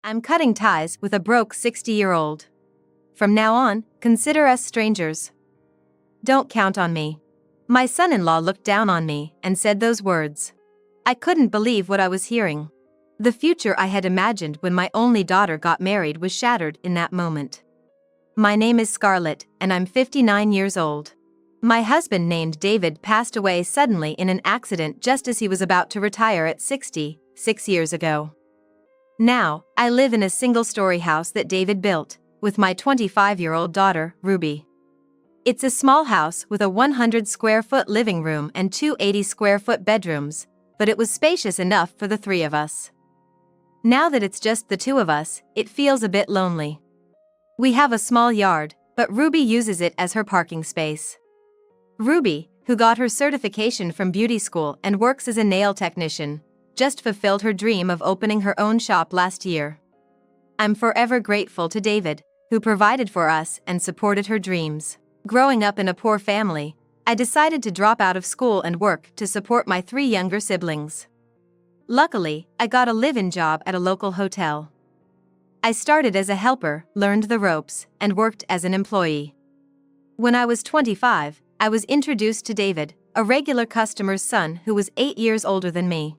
I'm cutting ties with a broke 60-year-old. From now on, consider us strangers. Don't count on me. My son-in-law looked down on me and said those words. I couldn't believe what I was hearing. The future I had imagined when my only daughter got married was shattered in that moment. My name is Scarlett, and I'm 59 years old. My husband named David passed away suddenly in an accident just as he was about to retire at 60, 6 years ago. Now, I live in a single-story house that David built, with my 25-year-old daughter, Ruby. It's a small house with a 100-square-foot living room and two 80-square-foot bedrooms, but it was spacious enough for the three of us. Now that it's just the two of us, it feels a bit lonely. We have a small yard, but Ruby uses it as her parking space. Ruby, who got her certification from beauty school and works as a nail technician, just fulfilled her dream of opening her own shop last year. I'm forever grateful to David, who provided for us and supported her dreams. Growing up in a poor family, I decided to drop out of school and work to support my three younger siblings. Luckily, I got a live-in job at a local hotel. I started as a helper, learned the ropes, and worked as an employee. When I was 25, I was introduced to David, a regular customer's son who was 8 years older than me.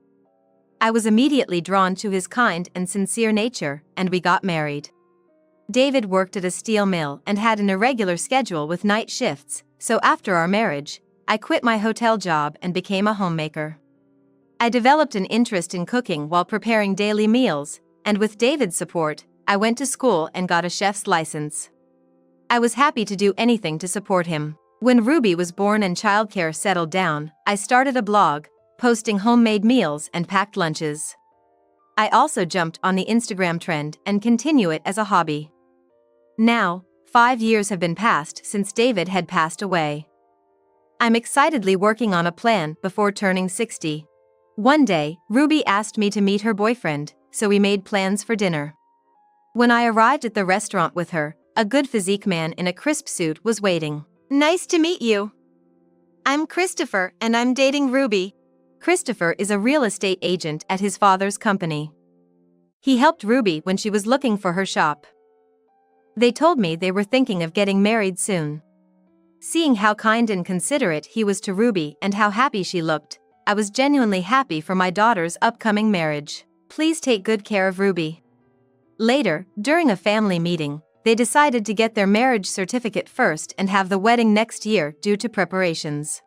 I was immediately drawn to his kind and sincere nature, and we got married. David worked at a steel mill and had an irregular schedule with night shifts, so after our marriage, I quit my hotel job and became a homemaker. I developed an interest in cooking while preparing daily meals, and with David's support, I went to school and got a chef's license. I was happy to do anything to support him. When Ruby was born and childcare settled down, I started a blog, posting homemade meals and packed lunches. I also jumped on the Instagram trend and continue it as a hobby. Now, 5 years have been passed since David had passed away. I'm excitedly working on a plan before turning 60. One day, Ruby asked me to meet her boyfriend, so we made plans for dinner. When I arrived at the restaurant with her, a good physique man in a crisp suit was waiting. Nice to meet you. I'm Christopher and I'm dating Ruby. Christopher is a real estate agent at his father's company. He helped Ruby when she was looking for her shop. They told me they were thinking of getting married soon. Seeing how kind and considerate he was to Ruby and how happy she looked, I was genuinely happy for my daughter's upcoming marriage. Please take good care of Ruby. Later, during a family meeting, they decided to get their marriage certificate first and have the wedding next year due to preparations.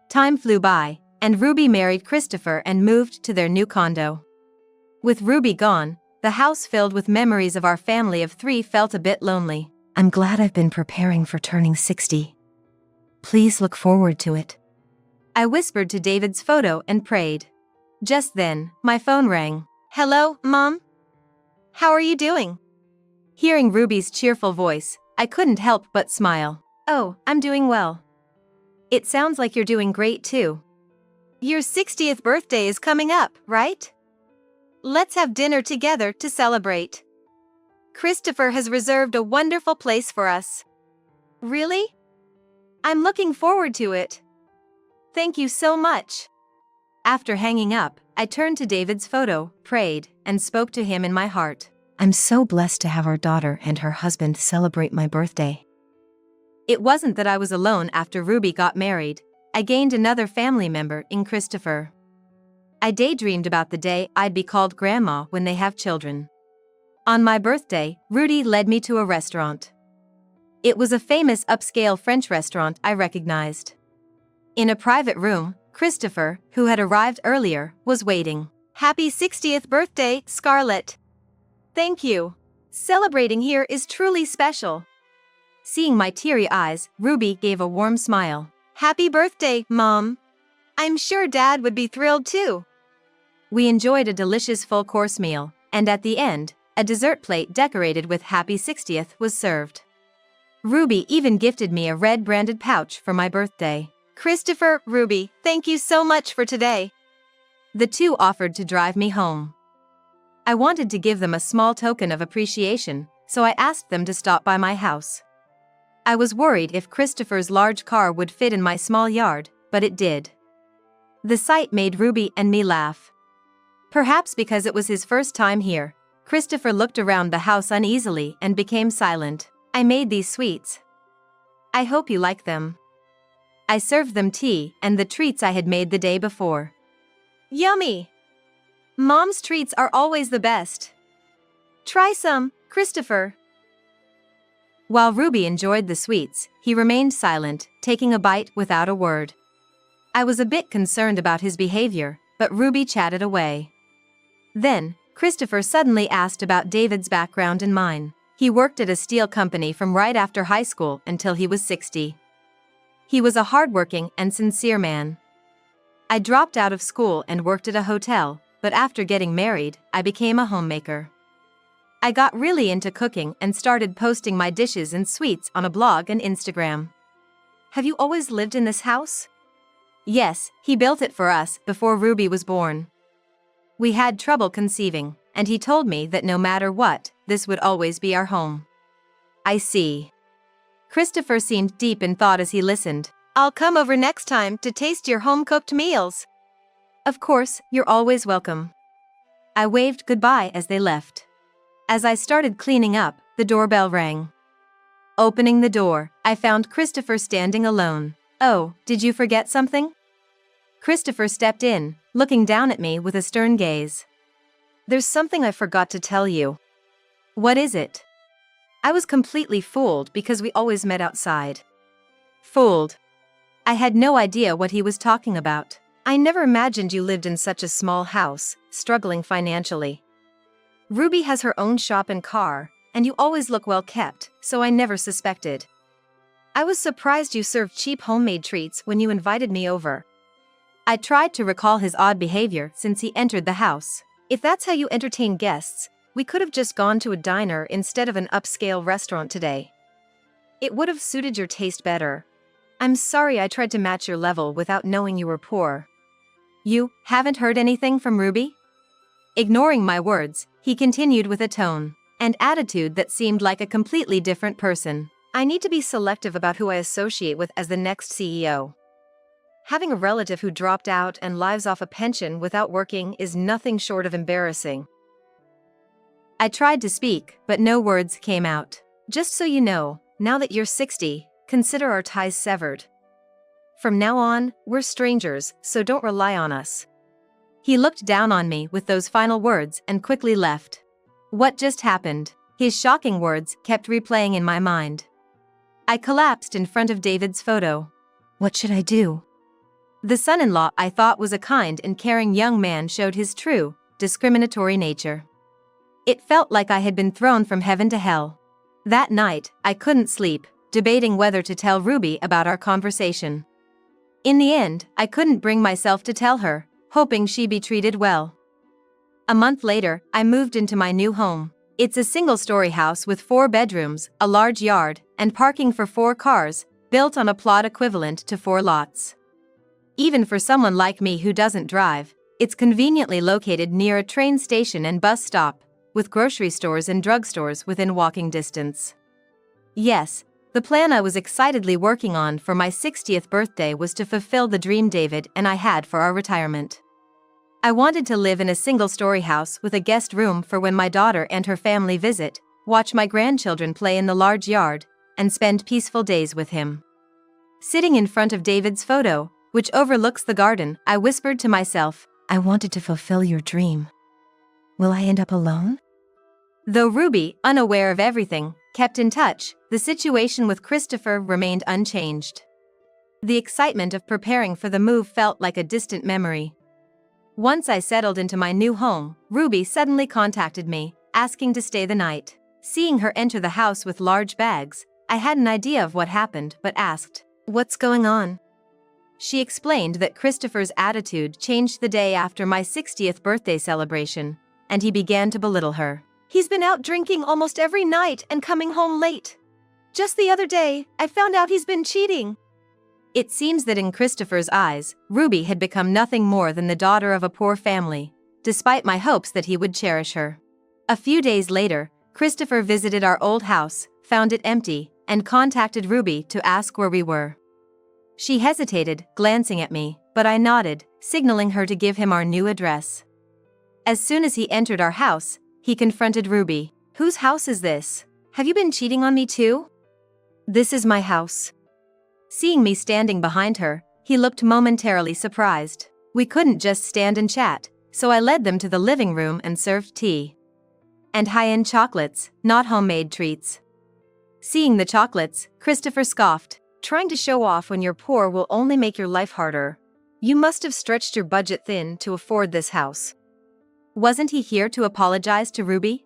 Time flew by, and Ruby married Christopher and moved to their new condo. With Ruby gone, the house filled with memories of our family of three felt a bit lonely. I'm glad I've been preparing for turning 60. Please look forward to it. I whispered to David's photo and prayed. Just then, my phone rang. Hello, Mom? How are you doing? Hearing Ruby's cheerful voice, I couldn't help but smile. Oh, I'm doing well. It sounds like you're doing great too. Your 60th birthday is coming up, right? Let's have dinner together to celebrate. Christopher has reserved a wonderful place for us. Really? I'm looking forward to it. Thank you so much. After hanging up, I turned to David's photo, prayed, and spoke to him in my heart. I'm so blessed to have our daughter and her husband celebrate my birthday. It wasn't that I was alone after Ruby got married. I gained another family member in Christopher. I daydreamed about the day I'd be called grandma when they have children. On my birthday, Rudy led me to a restaurant. It was a famous upscale French restaurant I recognized. In a private room, Christopher, who had arrived earlier, was waiting. Happy 60th birthday, Scarlett. Thank you. Celebrating here is truly special. Seeing my teary eyes, Ruby gave a warm smile. Happy birthday, Mom. I'm sure Dad would be thrilled too. We enjoyed a delicious full-course meal, and at the end, a dessert plate decorated with Happy 60th was served. Ruby even gifted me a red branded pouch for my birthday. Christopher, Ruby, thank you so much for today. The two offered to drive me home. I wanted to give them a small token of appreciation, so I asked them to stop by my house. I was worried if Christopher's large car would fit in my small yard, but it did. The sight made Ruby and me laugh. Perhaps because it was his first time here, Christopher looked around the house uneasily and became silent. I made these sweets. I hope you like them. I served them tea and the treats I had made the day before. Yummy! Mom's treats are always the best. Try some, Christopher. While Ruby enjoyed the sweets, he remained silent, taking a bite without a word. I was a bit concerned about his behavior, but Ruby chatted away. Then, Christopher suddenly asked about David's background and mine. He worked at a steel company from right after high school until he was 60. He was a hardworking and sincere man. I dropped out of school and worked at a hotel, but after getting married, I became a homemaker. I got really into cooking and started posting my dishes and sweets on a blog and Instagram. Have you always lived in this house? Yes, he built it for us before Ruby was born. We had trouble conceiving, and he told me that no matter what, this would always be our home. I see. Christopher seemed deep in thought as he listened. I'll come over next time to taste your home-cooked meals. Of course, you're always welcome. I waved goodbye as they left. As I started cleaning up, the doorbell rang. Opening the door, I found Christopher standing alone. Oh, did you forget something? Christopher stepped in, looking down at me with a stern gaze. There's something I forgot to tell you. What is it? I was completely fooled because we always met outside. Fooled. I had no idea what he was talking about. I never imagined you lived in such a small house, struggling financially. Ruby has her own shop and car, and you always look well kept, so I never suspected. I was surprised you served cheap homemade treats when you invited me over. I tried to recall his odd behavior since he entered the house. If that's how you entertain guests, we could have just gone to a diner instead of an upscale restaurant today. It would have suited your taste better. I'm sorry I tried to match your level without knowing you were poor. You haven't heard anything from Ruby? Ignoring my words, he continued with a tone and attitude that seemed like a completely different person. I need to be selective about who I associate with as the next CEO. Having a relative who dropped out and lives off a pension without working is nothing short of embarrassing. I tried to speak, but no words came out. Just so you know, now that you're 60, consider our ties severed. From now on, we're strangers, so don't rely on us. He looked down on me with those final words and quickly left. What just happened? His shocking words kept replaying in my mind. I collapsed in front of David's photo. What should I do? The son-in-law I thought was a kind and caring young man showed his true, discriminatory nature. It felt like I had been thrown from heaven to hell. That night, I couldn't sleep, debating whether to tell Ruby about our conversation. In the end, I couldn't bring myself to tell her, hoping she'd be treated well. A month later, I moved into my new home. It's a single-story house with 4 bedrooms, a large yard, and parking for 4 cars, built on a plot equivalent to 4 lots. Even for someone like me who doesn't drive, it's conveniently located near a train station and bus stop, with grocery stores and drugstores within walking distance. Yes, the plan I was excitedly working on for my 60th birthday was to fulfill the dream David and I had for our retirement. I wanted to live in a single-story house with a guest room for when my daughter and her family visit, watch my grandchildren play in the large yard, and spend peaceful days with him. Sitting in front of David's photo, which overlooks the garden, I whispered to myself, I wanted to fulfill your dream. Will I end up alone? Though Ruby, unaware of everything, kept in touch, the situation with Christopher remained unchanged. The excitement of preparing for the move felt like a distant memory. Once I settled into my new home, Ruby suddenly contacted me, asking to stay the night. Seeing her enter the house with large bags, I had an idea of what happened but asked, "What's going on?" She explained that Christopher's attitude changed the day after my 60th birthday celebration, and he began to belittle her. He's been out drinking almost every night and coming home late. Just the other day, I found out he's been cheating. It seems that in Christopher's eyes, Ruby had become nothing more than the daughter of a poor family, despite my hopes that he would cherish her. A few days later, Christopher visited our old house, found it empty, and contacted Ruby to ask where we were. She hesitated, glancing at me, but I nodded, signaling her to give him our new address. As soon as he entered our house, he confronted Ruby. Whose house is this? Have you been cheating on me too? This is my house. Seeing me standing behind her, he looked momentarily surprised. We couldn't just stand and chat, so I led them to the living room and served tea. And high-end chocolates, not homemade treats. Seeing the chocolates, Christopher scoffed. Trying to show off when you're poor will only make your life harder. You must have stretched your budget thin to afford this house. Wasn't he here to apologize to Ruby?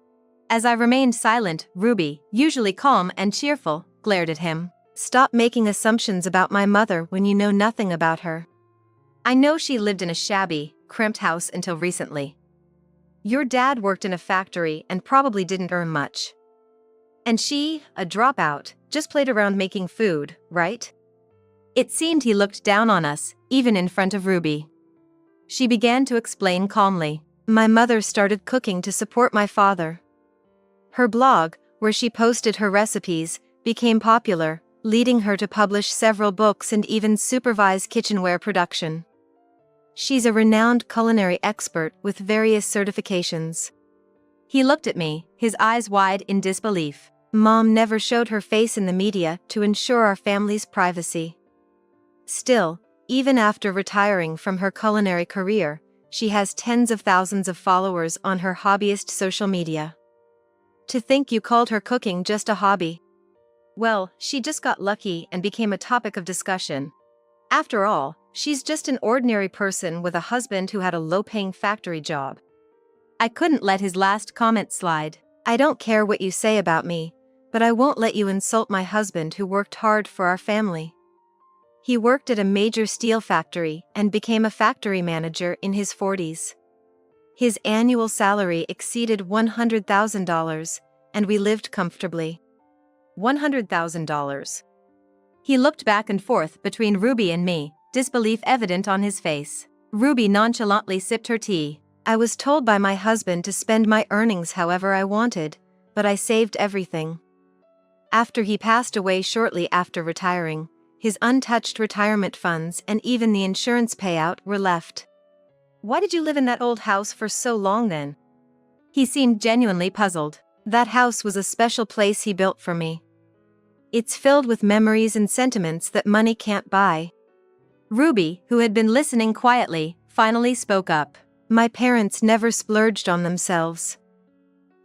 As I remained silent, Ruby, usually calm and cheerful, glared at him. Stop making assumptions about my mother when you know nothing about her. I know she lived in a shabby, cramped house until recently. Your dad worked in a factory and probably didn't earn much. And she, a dropout, just played around making food, right? It seemed he looked down on us, even in front of Ruby. She began to explain calmly. My mother started cooking to support my father. Her blog, where she posted her recipes, became popular, leading her to publish several books and even supervise kitchenware production. She's a renowned culinary expert with various certifications. He looked at me, his eyes wide in disbelief. Mom never showed her face in the media to ensure our family's privacy. Still, even after retiring from her culinary career, she has tens of thousands of followers on her hobbyist social media. To think you called her cooking just a hobby. Well, she just got lucky and became a topic of discussion. After all, she's just an ordinary person with a husband who had a low-paying factory job. I couldn't let his last comment slide. I don't care what you say about me, but I won't let you insult my husband who worked hard for our family. He worked at a major steel factory and became a factory manager in his 40s. His annual salary exceeded $100,000, and we lived comfortably. $100,000. He looked back and forth between Ruby and me, disbelief evident on his face. Ruby nonchalantly sipped her tea. I was told by my husband to spend my earnings however I wanted, but I saved everything. After he passed away shortly after retiring, his untouched retirement funds and even the insurance payout were left. Why did you live in that old house for so long then? He seemed genuinely puzzled. That house was a special place he built for me. It's filled with memories and sentiments that money can't buy. Ruby, who had been listening quietly, finally spoke up. My parents never splurged on themselves.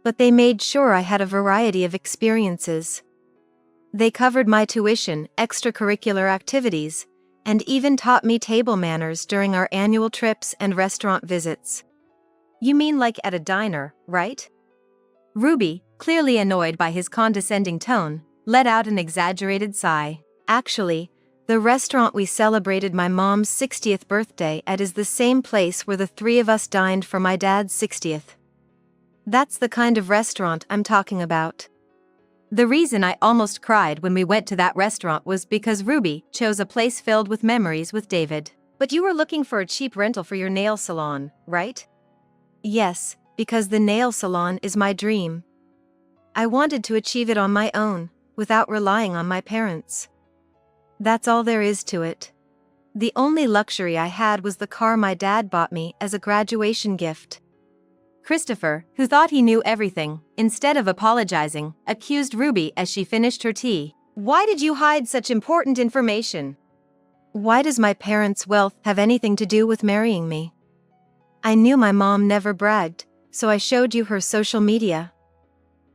But they made sure I had a variety of experiences. They covered my tuition, extracurricular activities, and even taught me table manners during our annual trips and restaurant visits. You mean like at a diner, right? Ruby, clearly annoyed by his condescending tone, let out an exaggerated sigh. Actually, the restaurant we celebrated my mom's 60th birthday at is the same place where the three of us dined for my dad's 60th. That's the kind of restaurant I'm talking about. The reason I almost cried when we went to that restaurant was because Ruby chose a place filled with memories with David. But you were looking for a cheap rental for your nail salon, right? Yes, because the nail salon is my dream. I wanted to achieve it on my own, without relying on my parents. That's all there is to it. The only luxury I had was the car my dad bought me as a graduation gift. Christopher, who thought he knew everything, instead of apologizing, accused Ruby as she finished her tea. Why did you hide such important information? Why does my parents' wealth have anything to do with marrying me? I knew my mom never bragged, so I showed you her social media.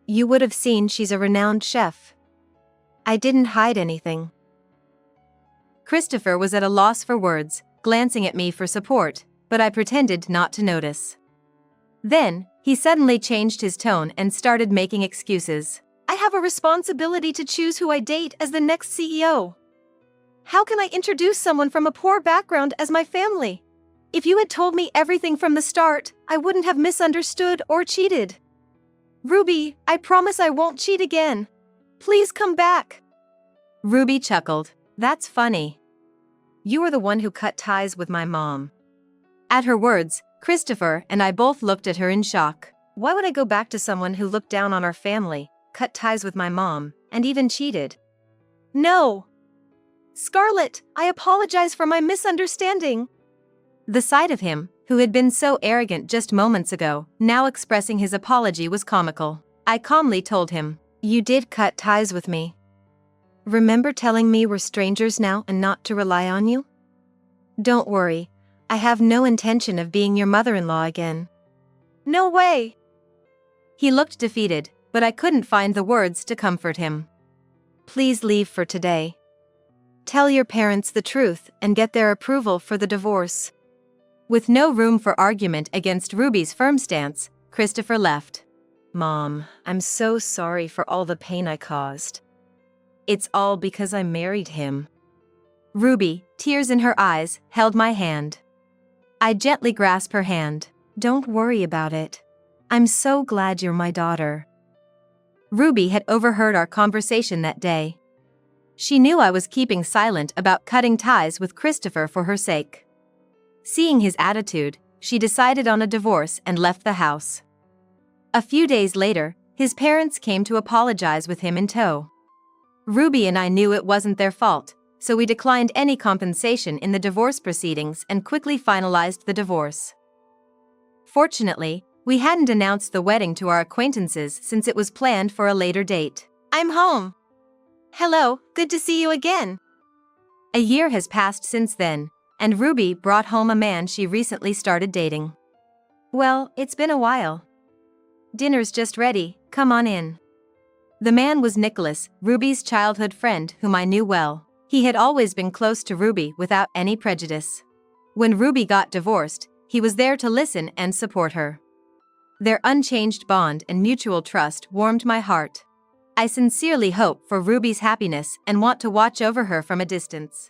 You would have seen she's a renowned chef. I didn't hide anything. Christopher was at a loss for words, glancing at me for support, but I pretended not to notice. Then, he suddenly changed his tone and started making excuses. I have a responsibility to choose who I date as the next CEO. How can I introduce someone from a poor background as my family? If you had told me everything from the start, I wouldn't have misunderstood or cheated. Ruby, I promise I won't cheat again. Please come back. Ruby chuckled. That's funny. You were the one who cut ties with my mom. At her words, Christopher and I both looked at her in shock. Why would I go back to someone who looked down on our family, cut ties with my mom, and even cheated? No! Scarlett, I apologize for my misunderstanding. The sight of him, who had been so arrogant just moments ago, now expressing his apology was comical. I calmly told him, "You did cut ties with me. Remember telling me we're strangers now and not to rely on you? Don't worry, I have no intention of being your mother-in-law again." "No way!" He looked defeated, but I couldn't find the words to comfort him. "Please leave for today. Tell your parents the truth and get their approval for the divorce." With no room for argument against Ruby's firm stance, Christopher left. "Mom, I'm so sorry for all the pain I caused. It's all because I married him." Ruby, tears in her eyes, held my hand. I gently grasped her hand. "Don't worry about it. I'm so glad you're my daughter." Ruby had overheard our conversation that day. She knew I was keeping silent about cutting ties with Christopher for her sake. Seeing his attitude, she decided on a divorce and left the house. A few days later, his parents came to apologize with him in tow. Ruby and I knew it wasn't their fault, so we declined any compensation in the divorce proceedings and quickly finalized the divorce. Fortunately, we hadn't announced the wedding to our acquaintances since it was planned for a later date. "I'm home." "Hello, good to see you again." A year has passed since then, and Ruby brought home a man she recently started dating. "Well, it's been a while. Dinner's just ready, come on in." The man was Nicholas, Ruby's childhood friend whom I knew well. He had always been close to Ruby without any prejudice. When Ruby got divorced, he was there to listen and support her. Their unchanged bond and mutual trust warmed my heart. I sincerely hope for Ruby's happiness and want to watch over her from a distance.